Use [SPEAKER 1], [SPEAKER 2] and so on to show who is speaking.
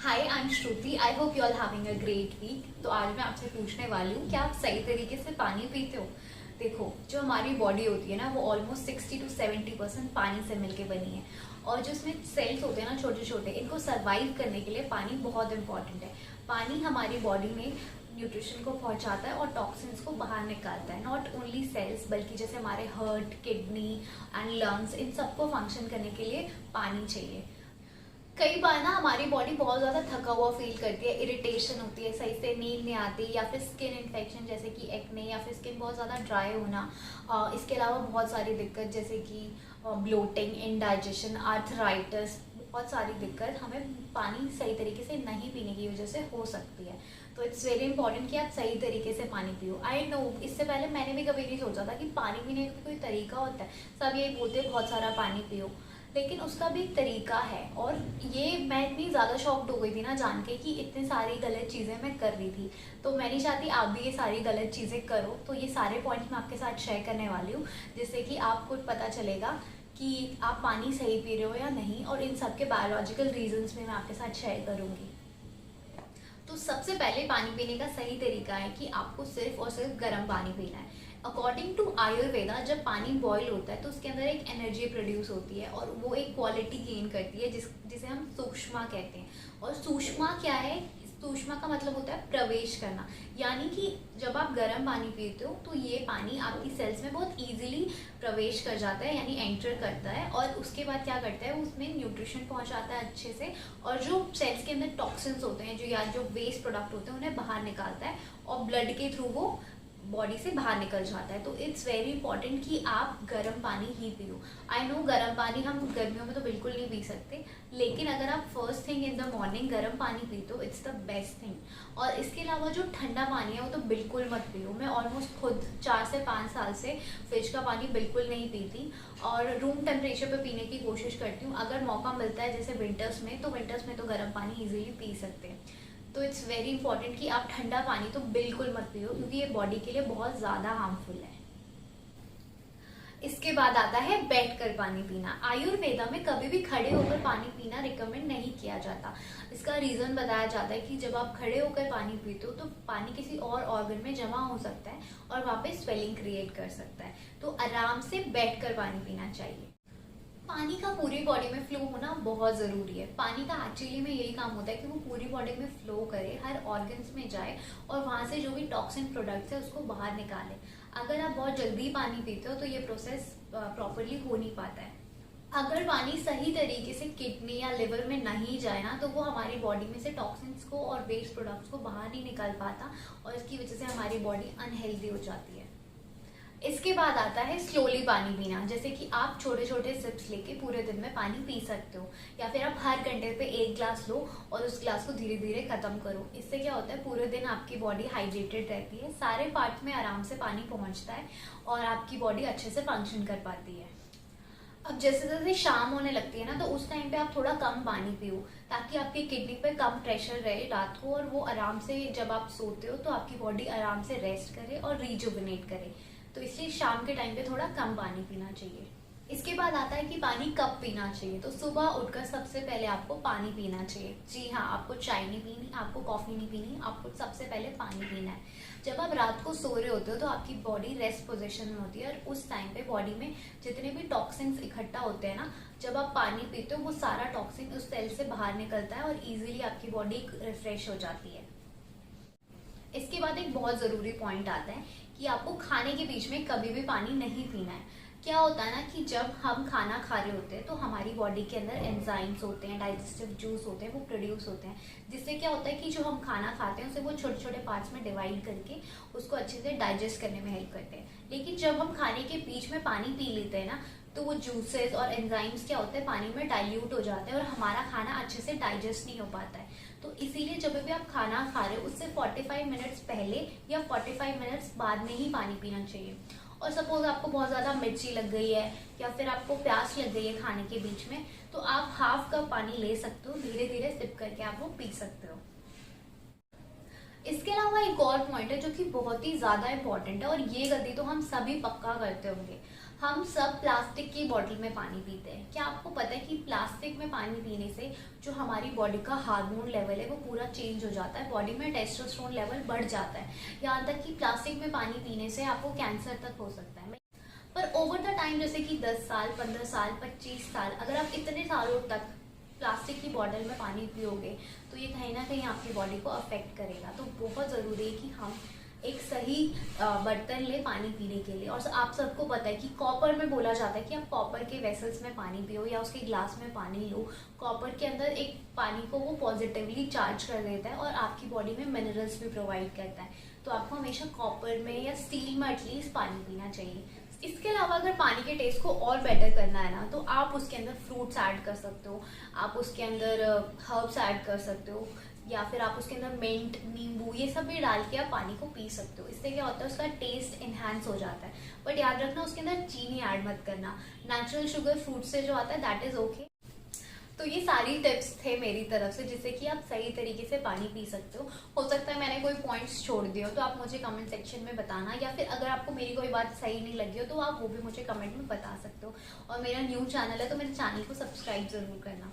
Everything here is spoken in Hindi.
[SPEAKER 1] Hi, I am Shruti. I hope you are having a great week. तो आज मैं आपसे पूछने वाली हूँ, क्या आप सही तरीके से पानी पीते हो? देखो, जो हमारी बॉडी होती है ना, वो ऑलमोस्ट 60 to 70% पानी से मिलके बनी है। और जो इसमें सेल्स होते हैं ना, छोटे छोटे, इनको सर्वाइव करने के लिए पानी बहुत इंपॉर्टेंट है। पानी हमारी बॉडी में न्यूट्रिशन को पहुंचाता है और टॉक्सिन्स को बाहर निकालता है। नॉट ओनली सेल्स, बल्कि जैसे हमारे हार्ट, किडनी एंड लंग्स, इन सबको फंक्शन करने के लिए पानी चाहिए। कई बार ना हमारी बॉडी बहुत ज़्यादा थका हुआ फील करती है, इरिटेशन होती है, सही से नींद नहीं आती, या फिर स्किन इन्फेक्शन जैसे कि एक्ने, या फिर स्किन बहुत ज़्यादा ड्राई होना। इसके अलावा बहुत सारी दिक्कत जैसे कि ब्लोटिंग, इंडाइजेशन, आर्थराइटिस, बहुत सारी दिक्कत हमें पानी सही तरीके से नहीं पीने की वजह से हो सकती है। तो इट्स वेरी इंपॉर्टेंट कि आप सही तरीके से पानी पियो। आई नो, इससे पहले मैंने भी कभी नहीं सोचा था कि पानी पीने का कोई तरीका होता है। सब यही बोलते हैं बहुत सारा पानी पियो, लेकिन उसका भी एक तरीका है। और ये मैं इतनी ज़्यादा शॉक्ड हो गई थी ना जान के कि इतनी सारी गलत चीज़ें मैं कर रही थी। तो मैं नहीं चाहती आप भी ये सारी गलत चीज़ें करो। तो ये सारे पॉइंट्स मैं आपके साथ शेयर करने वाली हूँ, जिससे कि आपको पता चलेगा कि आप पानी सही पी रहे हो या नहीं। और इन सब के बायोलॉजिकल रीजंस भी मैं आपके साथ शेयर करूँगी। तो सबसे पहले पानी पीने का सही तरीका है कि आपको सिर्फ और सिर्फ गर्म पानी पीना है। अकॉर्डिंग टू आयुर्वेदा, जब पानी बॉईल होता है तो उसके अंदर एक एनर्जी प्रोड्यूस होती है और वो एक क्वालिटी गेन करती है जिसे हम सूक्ष्मा कहते हैं। और सूक्ष्मा क्या है? सूक्ष्मा का मतलब होता है प्रवेश करना। यानी कि जब आप गर्म पानी पीते हो तो ये पानी आपकी सेल्स में बहुत इजीली प्रवेश कर जाता है, यानी एंटर करता है। और उसके बाद क्या करता है, उसमें न्यूट्रिशन पहुंचाता है अच्छे से, और जो सेल्स के अंदर टॉक्सिन्स होते हैं, जो वेस्ट प्रोडक्ट होते हैं, उन्हें बाहर निकालता है और ब्लड के थ्रू वो बॉडी से बाहर निकल जाता है। तो इट्स वेरी इंपॉर्टेंट कि आप गर्म पानी ही पियो। आई नो, गर्म पानी हम गर्मियों में तो बिल्कुल नहीं पी सकते, लेकिन अगर आप first thing in the morning गर्म पानी पीते हो, इट्स द बेस्ट थिंग। और इसके अलावा जो ठंडा पानी है वो तो बिल्कुल मत पियो। मैं ऑलमोस्ट खुद 4 से 5 साल से फ्रिज का पानी बिल्कुल नहीं पीती और रूम टेम्परेचर पे पीने की कोशिश करती हूँ। अगर मौका मिलता है जैसे विंटर्स में तो गर्म पानी ईजिली पी सकते हैं। तो इट्स वेरी इंपॉर्टेंट कि आप ठंडा पानी तो बिल्कुल मत पियो, क्योंकि ये बॉडी के लिए बहुत ज़्यादा हार्मफुल है। इसके बाद आता है बैठकर पानी पीना। आयुर्वेदा में कभी भी खड़े होकर पानी पीना रिकमेंड नहीं किया जाता। इसका रीज़न बताया जाता है कि जब आप खड़े होकर पानी पीते हो तो पानी किसी और ऑर्गन में जमा हो सकता है और वहाँ पे स्वेलिंग क्रिएट कर सकता है। तो आराम से बैठकर पानी पीना चाहिए। पानी का पूरी बॉडी में फ्लो होना बहुत ज़रूरी है। पानी का एक्चुअली में यही काम होता है कि वो पूरी बॉडी में फ्लो करे, हर ऑर्गन्स में जाए और वहाँ से जो भी टॉक्सिन प्रोडक्ट्स है उसको बाहर निकाले। अगर आप बहुत जल्दी पानी पीते हो तो ये प्रोसेस प्रॉपरली हो नहीं पाता है। अगर पानी सही तरीके से किडनी या लिवर में नहीं जाए ना, तो वो हमारी बॉडी में से टॉक्सिन्स को और वेस्ट प्रोडक्ट्स को बाहर नहीं निकाल पाता, और इसकी वजह से हमारी बॉडी अनहेल्दी हो जाती है। इसके बाद आता है स्लोली पानी पीना। जैसे कि आप छोटे छोटे सिप्स लेके पूरे दिन में पानी पी सकते हो, या फिर आप हर घंटे पे 1 ग्लास लो और उस ग्लास को धीरे धीरे खत्म करो। इससे क्या होता है, पूरे दिन आपकी बॉडी हाइड्रेटेड रहती है, सारे पार्ट में आराम से पानी पहुंचता है और आपकी बॉडी अच्छे से फंक्शन कर पाती है। अब जैसे जैसे शाम होने लगती है ना, तो उस टाइम पे आप थोड़ा कम पानी पियो, ताकि आपकी किडनी पे कम प्रेशर रहे रात को, और वो आराम से जब आप सोते हो तो आपकी बॉडी आराम से रेस्ट करे और रिजुविनेट करे। तो इसलिए शाम के टाइम पे थोड़ा कम पानी पीना चाहिए। इसके बाद आता है कि पानी कब पीना चाहिए। तो सुबह उठकर सबसे पहले आपको पानी पीना चाहिए। जी हाँ, आपको चाय नहीं पीनी, आपको कॉफ़ी नहीं पीनी, आपको सबसे पहले पानी पीना है। जब आप रात को सो रहे होते हो तो आपकी बॉडी रेस्ट पोजीशन में होती है, और उस टाइम पे बॉडी में जितने भी टॉक्सिन्स इकट्ठा होते हैं ना, जब आप पानी पीते हो वो सारा टॉक्सिन उस सेल से बाहर निकलता है और ईजिली आपकी बॉडी रिफ्रेश हो जाती है। इसके बाद एक बहुत ज़रूरी पॉइंट आता है कि आपको खाने के बीच में कभी भी पानी नहीं पीना है। क्या होता है ना कि जब हम खाना खा रहे होते हैं तो हमारी बॉडी के अंदर एंजाइम्स होते हैं, डाइजेस्टिव जूस होते हैं, वो प्रोड्यूस होते हैं, जिससे क्या होता है कि जो हम खाना खाते हैं उसे वो छोटे छोटे पार्ट्स में डिवाइड करके उसको अच्छे से डाइजेस्ट करने में हेल्प करते हैं। लेकिन जब हम खाने के बीच में पानी पी लेते हैं ना, तो वो जूसेस और एंजाइम्स क्या होते हैं, पानी में डाइल्यूट हो जाते हैं और हमारा खाना अच्छे से डाइजेस्ट नहीं हो पाता है। तो इसीलिए जब भी आप खाना खा रहे हो उससे 45 मिनट्स पहले या 45 मिनट्स बाद में ही पानी पीना चाहिए। और सपोज आपको बहुत ज़्यादा मिर्ची लग गई है या फिर आपको प्यास लग गई है खाने के बीच में, तो आप हाफ कप पानी ले सकते हो, धीरे धीरे सिप करके आप वो पी सकते हो। इसके अलावा एक और पॉइंट है जो कि बहुत ही ज़्यादा इंपॉर्टेंट है, और ये गलती तो हम सभी पक्का करते होंगे। हम सब प्लास्टिक की बॉटल में पानी पीते हैं। क्या आपको पता है कि प्लास्टिक में पानी पीने से जो हमारी बॉडी का हार्मोन लेवल है वो पूरा चेंज हो जाता है, बॉडी में टेस्टोस्टेरोन लेवल बढ़ जाता है। यहाँ तक कि प्लास्टिक में पानी पीने से आपको कैंसर तक हो सकता है। पर ओवर द टाइम, जैसे कि 10 साल, 15 साल, 25 साल, अगर आप इतने सालों तक प्लास्टिक की बॉटल में पानी पियोगे तो ये कहीं ना कहीं आपकी बॉडी को अफेक्ट करेगा। तो बहुत ज़रूरी है कि हम एक सही बर्तन ले पानी पीने के लिए। और आप सबको पता है कि कॉपर में बोला जाता है कि आप कॉपर के वेसल्स में पानी पियो या उसके ग्लास में पानी लो। कॉपर के अंदर एक पानी को वो पॉजिटिवली चार्ज कर देता है और आपकी बॉडी में मिनरल्स भी प्रोवाइड करता है। तो आपको हमेशा कॉपर में या स्टील में एटलीस्ट पानी पीना चाहिए। इसके अलावा अगर पानी के टेस्ट को और बेटर करना है ना, तो आप उसके अंदर फ्रूट्स ऐड कर सकते हो, आप उसके अंदर हर्ब्स ऐड कर सकते हो, या फिर आप उसके अंदर मिंट, नींबू, ये सब भी डाल के आप पानी को पी सकते हो। इससे क्या होता है, उसका टेस्ट इन्हांस हो जाता है। बट याद रखना, उसके अंदर चीनी ऐड मत करना। नेचुरल शुगर फ्रूट से जो आता है दैट इज ओके। तो ये सारी टिप्स थे मेरी तरफ से जिससे कि आप सही तरीके से पानी पी सकते हो सकता है मैंने कोई पॉइंट्स छोड़ दिए हो तो आप मुझे कमेंट सेक्शन में बताना, या फिर अगर आपको मेरी कोई बात सही नहीं लगी हो तो आप वो भी मुझे कमेंट में बता सकते हो। और मेरा न्यू चैनल है तो मेरे चैनल को सब्सक्राइब जरूर करना।